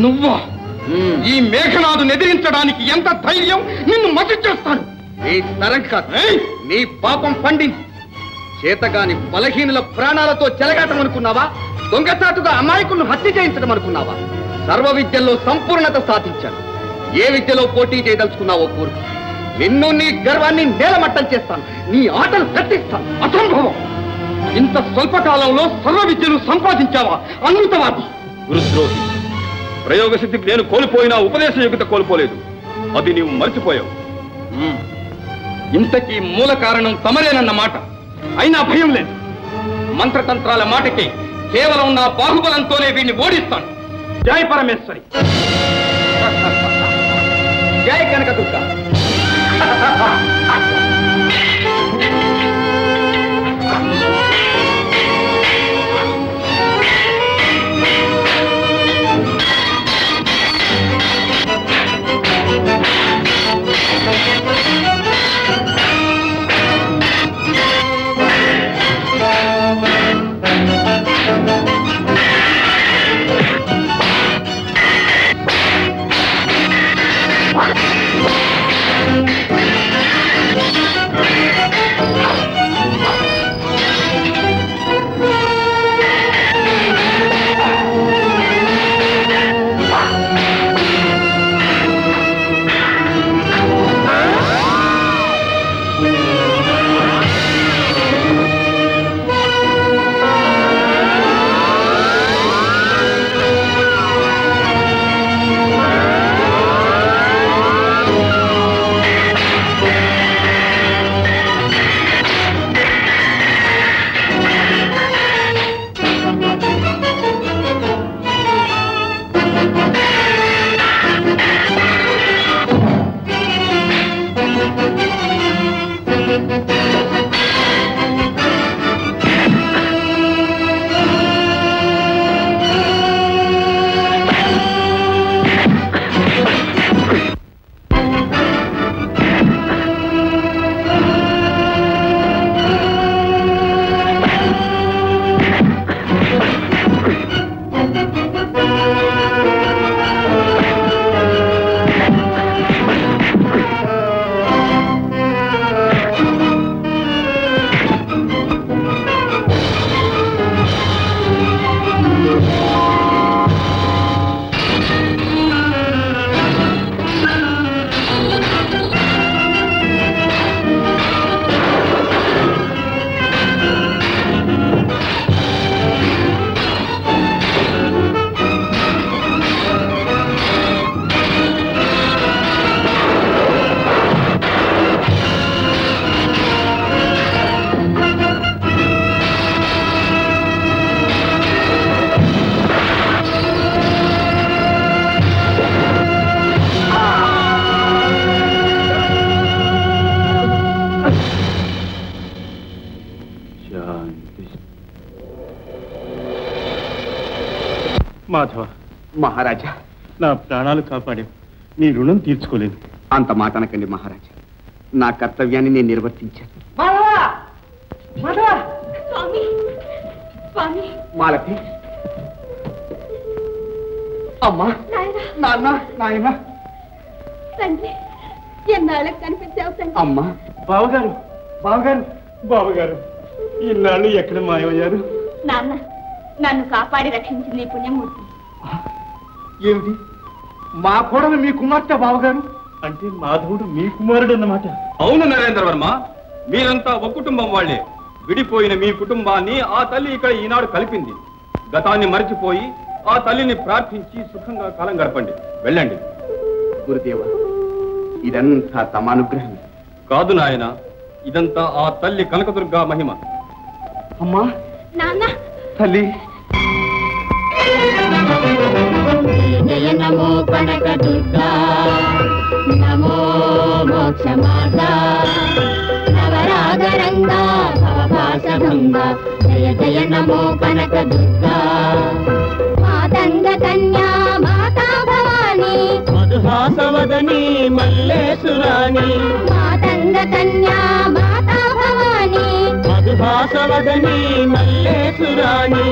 నువ్వా? ఈ మేఘనాథుని ఎదిరించడానికి ఎంత ధైర్యం? నిన్ను మసి చేస్తాను. నీ తరం కాదు, నీ పాపం పండింది. చేతగాని బలహీనుల ప్రాణాలతో చెలగాటం అనుకున్నావా? దొంగచాటుగా అమాయకులను హత్య చేయించడం అనుకున్నావా? సర్వ విద్యల్లో సంపూర్ణత సాధించాను. ఏ విద్యలో పోటీ చేయదలుచుకున్నావో పూర్వ. నిన్ను నీ గర్వాన్ని నేలమట్టం చేస్తాను. నీ ఆటలు కట్టిస్తాను. అసంభవం. ఇంత స్వల్పకాలంలో సర్వ విద్యను సంపాదించావా? అమృతవాది. గురుద్రోహి, ప్రయోగ సిద్ధికి నేను కోల్పోయినా ఉపదేశ యోగ్యత కోల్పోలేదు. అది నీవు మర్చిపోయావు. ఇంతకీ మూల కారణం తమరేనన్నమాట. అయినా భయం లేదు. మంత్రతంత్రాల మాటకి కేవలం నా బాహుబలంతోనే వీడిని ఓడిస్తాను. జై పరమేశ్వరి. జై కనకదుర్గ. మాధవ, మహారాజా, నా ప్రాణాలు కాపాడావు. నీ రుణం తీర్చుకోలేదు. అంత మాట అనకండి మహారాజా. నా కర్తవ్యాన్ని నేను నిర్వర్తించాను. మాలతి, అమ్మా, నాన్న, నాయన, తండ్రి, ఎన్నాళ్ళకి కనిపించావు తండ్రి. అమ్మా, బావగారు, బావగారు, బావగారు, ఇన్నాళ్ళు ఎక్కడ మాయమయ్యారు? నాన్న, నన్ను కాపాడి రక్షించింది ఈ పుణ్యమూర్తి. ఏమిటి? మా కోడలు మీ కుమార్తె బావగారు? అంటే మాధవుడు మీ కుమారుడు అన్నమాట. అవును నరేంద్ర వర్మ, మీరంతా ఒక కుటుంబం వాళ్లే. విడిపోయిన మీ కుటుంబాన్ని ఆ తల్లి ఇక్కడ ఈనాడు కలిపింది. గతాన్ని మరిచిపోయి ఆ తల్లిని ప్రార్థించి సుఖంగా కాలం గడపండి. వెళ్ళండి. గురుదేవ, ఇదంతా తమానుగ్రహం కాదు నాయన, ఇదంతా ఆ తల్లి కనకదుర్గా మహిమ. అమ్మా, నాన్న, తల్లి. జయ నమో కనకదుర్గా, నమో మోక్షమార్గా, నవరాగరంగా భవభాసభంగా. జయ జయ నమో కనకదుర్గా. మాతంగ కన్యా మాతా భవానీ, మధుహాసవదనీ మల్లేశురాణి. మాతంగ కన్యా మాతా భవానీ, మధుహాసవదనీ మల్లేశురాణి.